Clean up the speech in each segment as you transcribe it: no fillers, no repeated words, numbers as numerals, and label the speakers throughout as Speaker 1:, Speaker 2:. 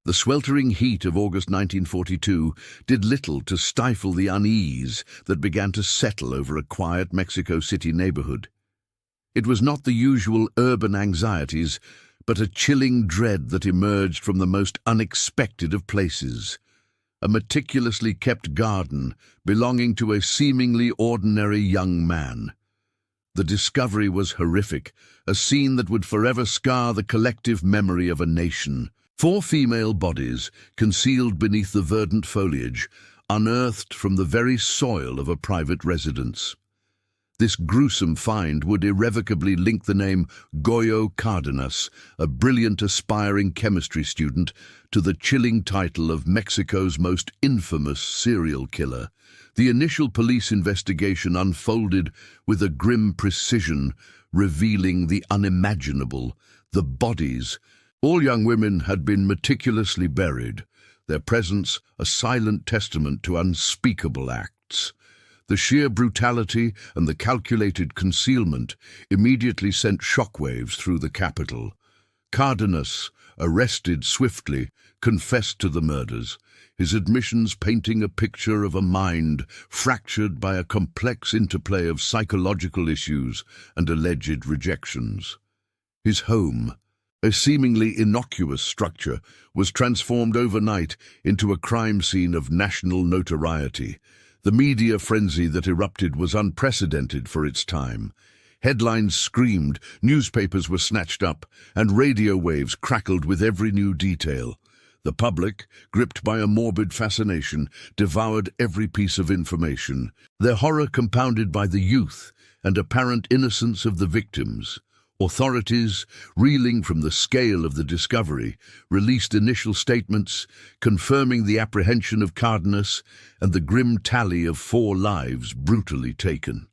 Speaker 1: The sweltering heat of August 1942 did little to stifle the unease that began to settle over a quiet Mexico City neighborhood. It was not the usual urban anxieties, but a chilling dread that emerged from the most unexpected of places. A meticulously kept garden belonging to a seemingly ordinary young man. The discovery was horrific, a scene that would forever scar the collective memory of a nation. 4 female bodies, concealed beneath the verdant foliage, unearthed from the very soil of a private residence. This gruesome find would irrevocably link the name Goyo Cárdenas, a brilliant aspiring chemistry student, to the chilling title of Mexico's most infamous serial killer. The initial police investigation unfolded with a grim precision, revealing the unimaginable. The bodies, all young women, had been meticulously buried, their presence a silent testament to unspeakable acts. The sheer brutality and the calculated concealment immediately sent shockwaves through the capital. Cárdenas, arrested swiftly, confessed to the murders, his admissions painting a picture of a mind fractured by a complex interplay of psychological issues and alleged rejections. His home, a seemingly innocuous structure, was transformed overnight into a crime scene of national notoriety. The media frenzy that erupted was unprecedented for its time. Headlines screamed, newspapers were snatched up, and radio waves crackled with every new detail. The public, gripped by a morbid fascination, devoured every piece of information, their horror compounded by the youth and apparent innocence of the victims. Authorities, reeling from the scale of the discovery, released initial statements confirming the apprehension of Cárdenas and the grim tally of 4 lives brutally taken.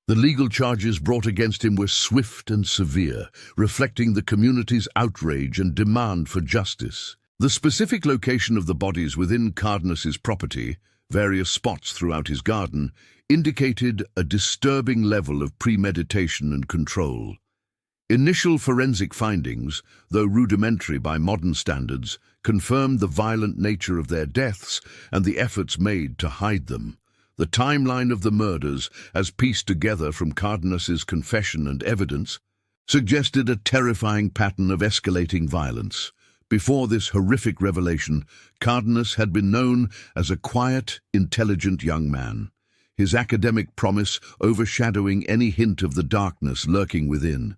Speaker 1: The legal charges brought against him were swift and severe, reflecting the community's outrage and demand for justice. The specific location of the bodies within Cárdenas's property, various spots throughout his garden, indicated a disturbing level of premeditation and control. Initial forensic findings, though rudimentary by modern standards, confirmed the violent nature of their deaths and the efforts made to hide them. The timeline of the murders, as pieced together from Cárdenas's confession and evidence, suggested a terrifying pattern of escalating violence. Before this horrific revelation, Cárdenas had been known as a quiet, intelligent young man, his academic promise overshadowing any hint of the darkness lurking within.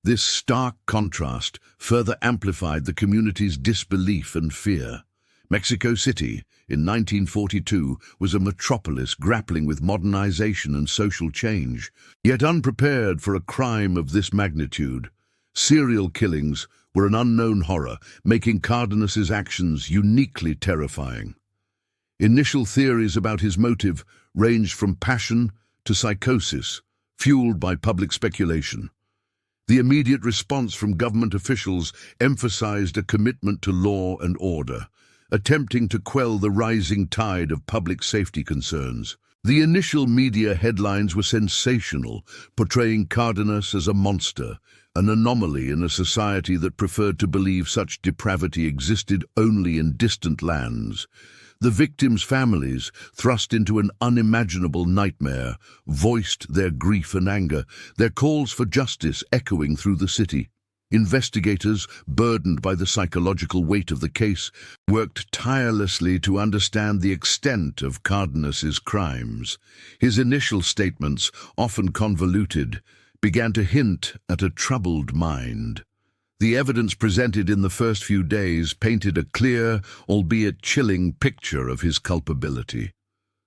Speaker 1: This stark contrast further amplified the community's disbelief and fear. Mexico City, in 1942, was a metropolis grappling with modernization and social change, yet unprepared for a crime of this magnitude. Serial killings were an unknown horror, making Cárdenas's actions uniquely terrifying. Initial theories about his motive ranged from passion to psychosis, fueled by public speculation. The immediate response from government officials emphasized a commitment to law and order, attempting to quell the rising tide of public safety concerns. The initial media headlines were sensational, portraying Cárdenas as a monster, an anomaly in a society that preferred to believe such depravity existed only in distant lands. The victims' families, thrust into an unimaginable nightmare, voiced their grief and anger, their calls for justice echoing through the city. Investigators, burdened by the psychological weight of the case, worked tirelessly to understand the extent of Cárdenas's crimes. His initial statements, often convoluted, began to hint at a troubled mind. The evidence presented in the first few days painted a clear, albeit chilling, picture of his culpability.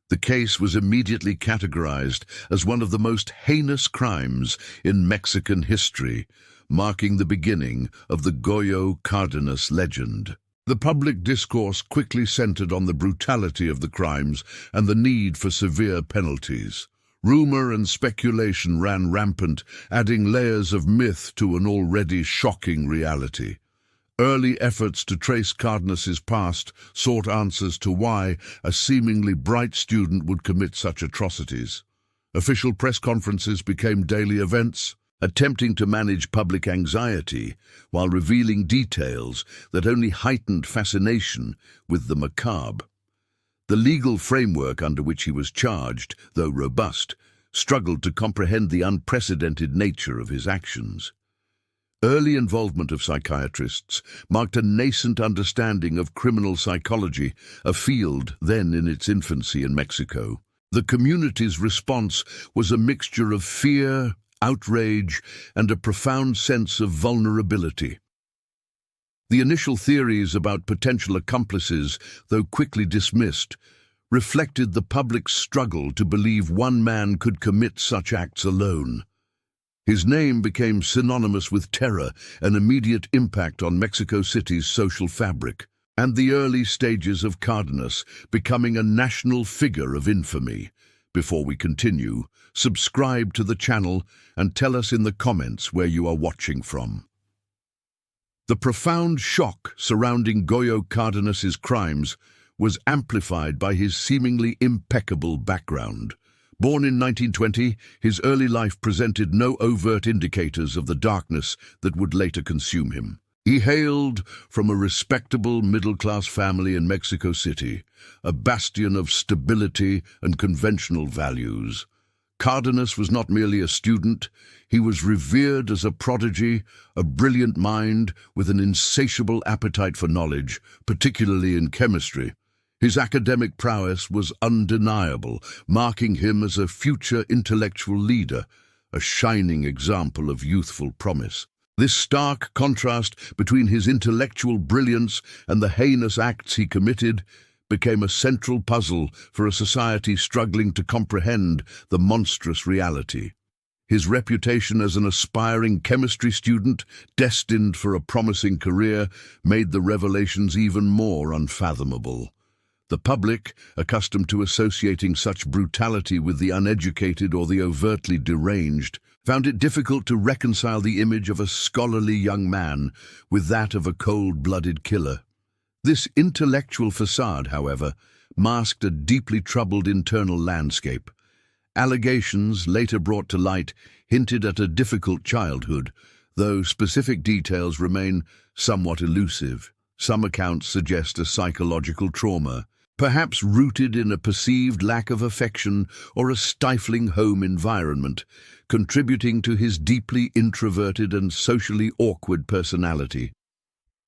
Speaker 1: The case was immediately categorized as one of the most heinous crimes in Mexican history, marking the beginning of the Goyo Cárdenas legend. The public discourse quickly centered on the brutality of the crimes and the need for severe penalties. Rumor and speculation ran rampant, adding layers of myth to an already shocking reality. Early efforts to trace Cárdenas's past sought answers to why a seemingly bright student would commit such atrocities. Official press conferences became daily events, attempting to manage public anxiety while revealing details that only heightened fascination with the macabre. The legal framework under which he was charged, though robust, struggled to comprehend the unprecedented nature of his actions. Early involvement of psychiatrists marked a nascent understanding of criminal psychology, a field then in its infancy in Mexico. The community's response was a mixture of fear, outrage, and a profound sense of vulnerability. The initial theories about potential accomplices, though quickly dismissed, reflected the public's struggle to believe one man could commit such acts alone. His name became synonymous with terror and immediate impact on Mexico City's social fabric, and the early stages of Cárdenas becoming a national figure of infamy. Before we continue, subscribe to the channel and tell us in the comments where you are watching from. The profound shock surrounding Goyo Cárdenas's crimes was amplified by his seemingly impeccable background. Born in 1920, his early life presented no overt indicators of the darkness that would later consume him. He hailed from a respectable middle-class family in Mexico City, a bastion of stability and conventional values. Cárdenas was not merely a student, he was revered as a prodigy, a brilliant mind with an insatiable appetite for knowledge, particularly in chemistry. His academic prowess was undeniable, marking him as a future intellectual leader, a shining example of youthful promise. This stark contrast between his intellectual brilliance and the heinous acts he committed became a central puzzle for a society struggling to comprehend the monstrous reality. His reputation as an aspiring chemistry student, destined for a promising career, made the revelations even more unfathomable. The public, accustomed to associating such brutality with the uneducated or the overtly deranged, found it difficult to reconcile the image of a scholarly young man with that of a cold-blooded killer. This intellectual facade, however, masked a deeply troubled internal landscape. Allegations, later brought to light, hinted at a difficult childhood, though specific details remain somewhat elusive. Some accounts suggest a psychological trauma, perhaps rooted in a perceived lack of affection or a stifling home environment, contributing to his deeply introverted and socially awkward personality.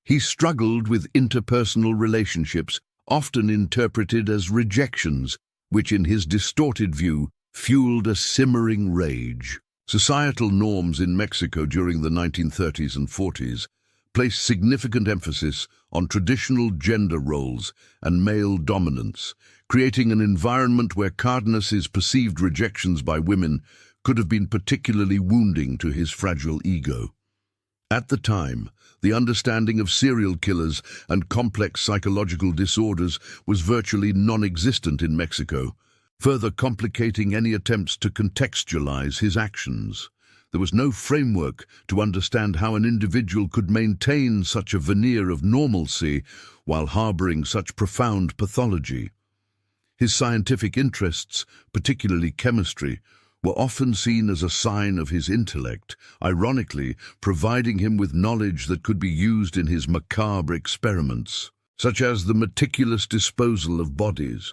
Speaker 1: He struggled with interpersonal relationships, often interpreted as rejections, which in his distorted view fueled a simmering rage. Societal norms in Mexico during the 1930s and 40s placed significant emphasis on traditional gender roles and male dominance, creating an environment where Cárdenas's perceived rejections by women could have been particularly wounding to his fragile ego. At the time, the understanding of serial killers and complex psychological disorders was virtually non-existent in Mexico, further complicating any attempts to contextualize his actions. There was no framework to understand how an individual could maintain such a veneer of normalcy while harboring such profound pathology. His scientific interests, particularly chemistry, were often seen as a sign of his intellect, ironically providing him with knowledge that could be used in his macabre experiments, such as the meticulous disposal of bodies.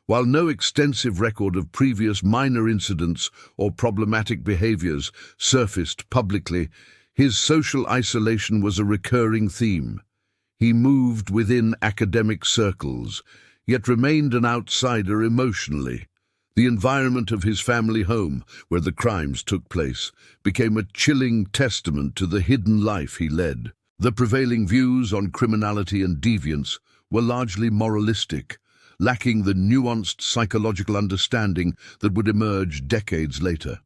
Speaker 1: While no extensive record of previous minor incidents or problematic behaviors surfaced publicly, his social isolation was a recurring theme. He moved within academic circles, yet remained an outsider emotionally. The environment of his family home, where the crimes took place, became a chilling testament to the hidden life he led. The prevailing views on criminality and deviance were largely moralistic, lacking the nuanced psychological understanding that would emerge decades later.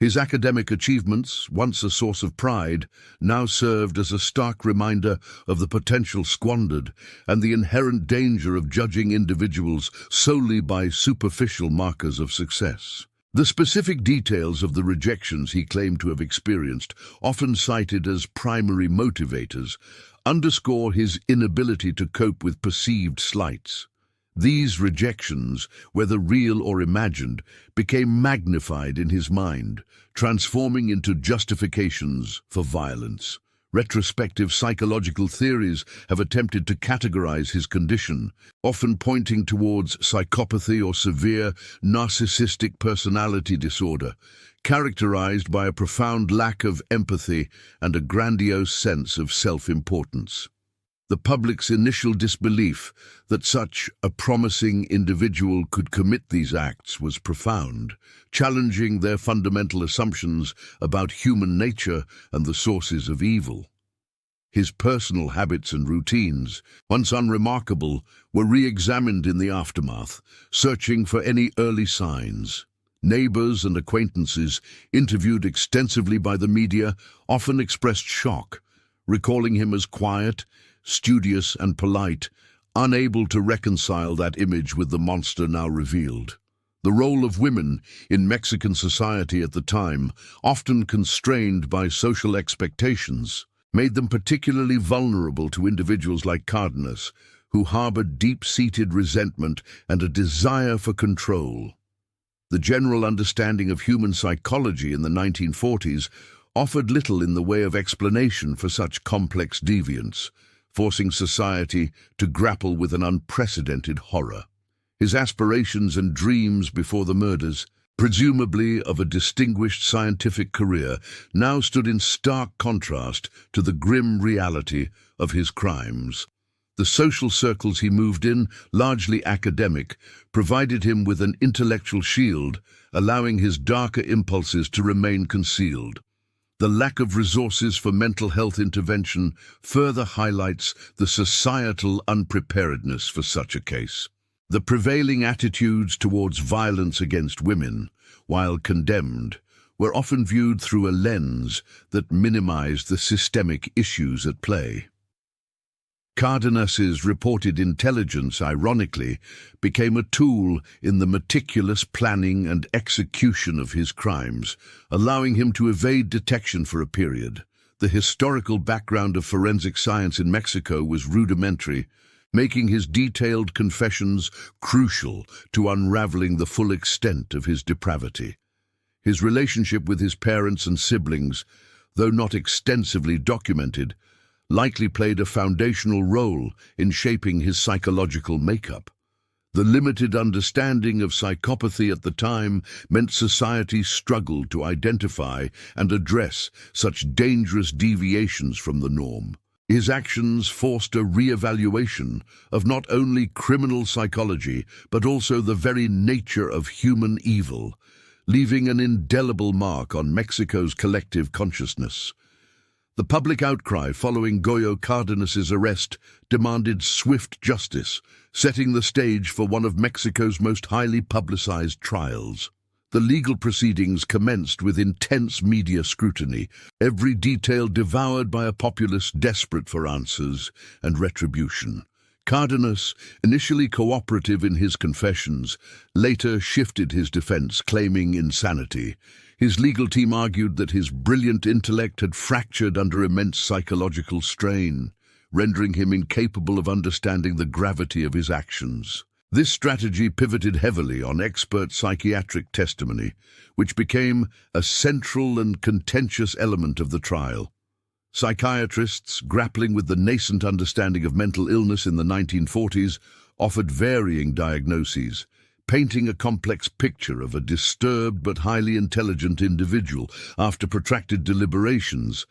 Speaker 1: His academic achievements, once a source of pride, now served as a stark reminder of the potential squandered and the inherent danger of judging individuals solely by superficial markers of success. The specific details of the rejections he claimed to have experienced, often cited as primary motivators, underscore his inability to cope with perceived slights. These rejections, whether real or imagined, became magnified in his mind, transforming into justifications for violence. Retrospective psychological theories have attempted to categorize his condition, often pointing towards psychopathy or severe narcissistic personality disorder, characterized by a profound lack of empathy and a grandiose sense of self-importance. The public's initial disbelief that such a promising individual could commit these acts was profound, challenging their fundamental assumptions about human nature and the sources of evil. His personal habits and routines, once unremarkable, were re-examined in the aftermath, searching for any early signs. Neighbors and acquaintances, interviewed extensively by the media, often expressed shock, recalling him as quiet, studious and polite, unable to reconcile that image with the monster now revealed. The role of women in Mexican society at the time, often constrained by social expectations, made them particularly vulnerable to individuals like Cárdenas, who harbored deep-seated resentment and a desire for control. The general understanding of human psychology in the 1940s offered little in the way of explanation for such complex deviance, forcing society to grapple with an unprecedented horror. His aspirations and dreams before the murders, presumably of a distinguished scientific career, now stood in stark contrast to the grim reality of his crimes. The social circles he moved in, largely academic, provided him with an intellectual shield, allowing his darker impulses to remain concealed. The lack of resources for mental health intervention further highlights the societal unpreparedness for such a case. The prevailing attitudes towards violence against women, while condemned, were often viewed through a lens that minimized the systemic issues at play. Cárdenas's reported intelligence, ironically, became a tool in the meticulous planning and execution of his crimes, allowing him to evade detection for a period. The historical background of forensic science in Mexico was rudimentary, making his detailed confessions crucial to unraveling the full extent of his depravity. His relationship with his parents and siblings, though not extensively documented, likely played a foundational role in shaping his psychological makeup. The limited understanding of psychopathy at the time meant society struggled to identify and address such dangerous deviations from the norm. His actions forced a re-evaluation of not only criminal psychology, but also the very nature of human evil, leaving an indelible mark on Mexico's collective consciousness. The public outcry following Goyo Cárdenas's arrest demanded swift justice, setting the stage for one of Mexico's most highly publicized trials. The legal proceedings commenced with intense media scrutiny, every detail devoured by a populace desperate for answers and retribution. Cárdenas, initially cooperative in his confessions, later shifted his defense, claiming insanity. His legal team argued that his brilliant intellect had fractured under immense psychological strain, rendering him incapable of understanding the gravity of his actions. This strategy pivoted heavily on expert psychiatric testimony, which became a central and contentious element of the trial. Psychiatrists, grappling with the nascent understanding of mental illness in the 1940s, offered varying diagnoses, painting a complex picture of a disturbed but highly intelligent individual. After protracted deliberations,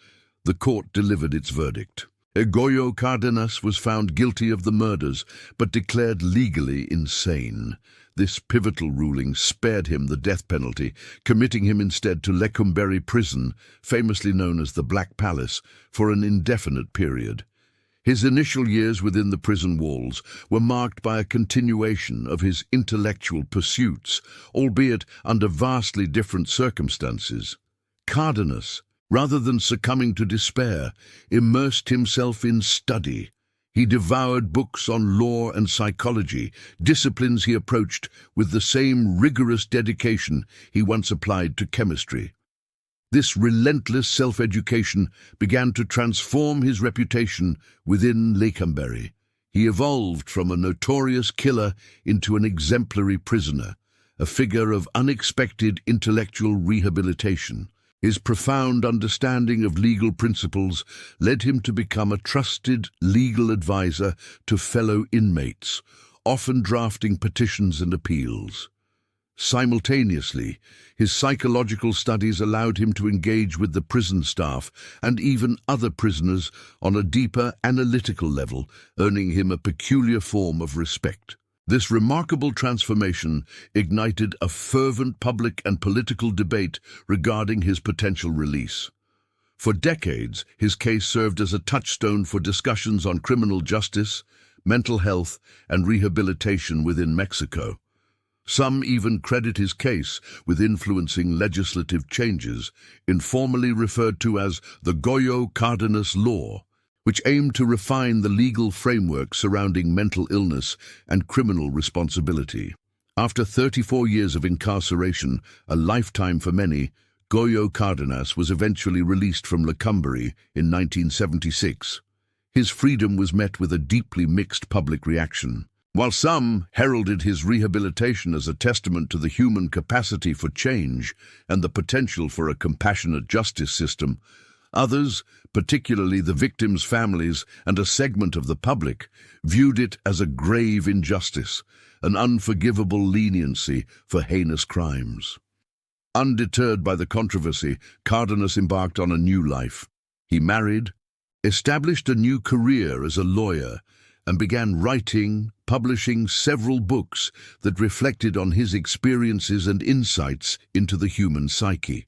Speaker 1: the court delivered its verdict. Goyo Cárdenas was found guilty of the murders, but declared legally insane. This pivotal ruling spared him the death penalty, committing him instead to Lecumberri prison, famously known as the Black Palace, for an indefinite period. His initial years within the prison walls were marked by a continuation of his intellectual pursuits, albeit under vastly different circumstances. Cárdenas, rather than succumbing to despair, immersed himself in study. He devoured books on law and psychology, disciplines he approached with the same rigorous dedication he once applied to chemistry. This relentless self-education began to transform his reputation within Lecumberri. He evolved from a notorious killer into an exemplary prisoner, a figure of unexpected intellectual rehabilitation. His profound understanding of legal principles led him to become a trusted legal advisor to fellow inmates, often drafting petitions and appeals. Simultaneously, his psychological studies allowed him to engage with the prison staff and even other prisoners on a deeper analytical level, earning him a peculiar form of respect. This remarkable transformation ignited a fervent public and political debate regarding his potential release. For decades, his case served as a touchstone for discussions on criminal justice, mental health, and rehabilitation within Mexico. Some even credit his case with influencing legislative changes, informally referred to as the Goyo Cárdenas law, which aimed to refine the legal framework surrounding mental illness and criminal responsibility. After 34 years of incarceration, a lifetime for many, Goyo Cárdenas was eventually released from Lecumberri in 1976. His freedom was met with a deeply mixed public reaction. While some heralded his rehabilitation as a testament to the human capacity for change and the potential for a compassionate justice system, others, particularly the victims' families and a segment of the public, viewed it as a grave injustice, an unforgivable leniency for heinous crimes. Undeterred by the controversy, Cárdenas embarked on a new life. He married, established a new career as a lawyer, and began publishing several books that reflected on his experiences and insights into the human psyche.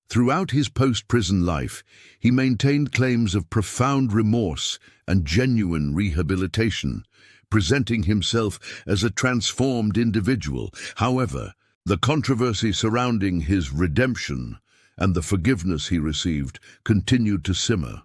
Speaker 1: Throughout his post-prison life, he maintained claims of profound remorse and genuine rehabilitation, presenting himself as a transformed individual. However, the controversy surrounding his redemption and the forgiveness he received continued to simmer.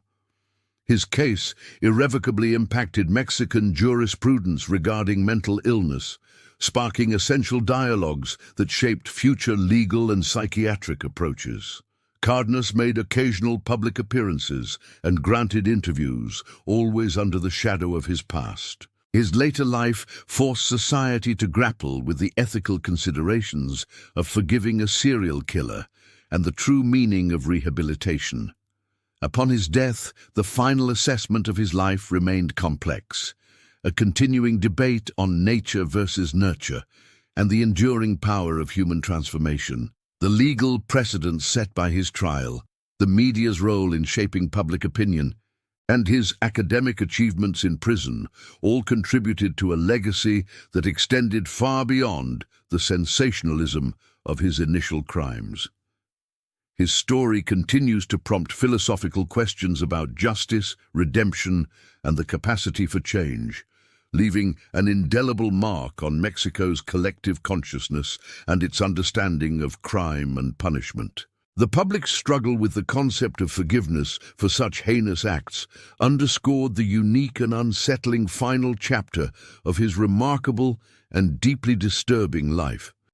Speaker 1: His case irrevocably impacted Mexican jurisprudence regarding mental illness, sparking essential dialogues that shaped future legal and psychiatric approaches. Cárdenas made occasional public appearances and granted interviews, always under the shadow of his past. His later life forced society to grapple with the ethical considerations of forgiving a serial killer and the true meaning of rehabilitation. Upon his death, the final assessment of his life remained complex, a continuing debate on nature versus nurture and the enduring power of human transformation. The legal precedents set by his trial, the media's role in shaping public opinion, and his academic achievements in prison all contributed to a legacy that extended far beyond the sensationalism of his initial crimes. His story continues to prompt philosophical questions about justice, redemption, and the capacity for change, leaving an indelible mark on Mexico's collective consciousness and its understanding of crime and punishment. The public's struggle with the concept of forgiveness for such heinous acts underscored the unique and unsettling final chapter of his remarkable and deeply disturbing life.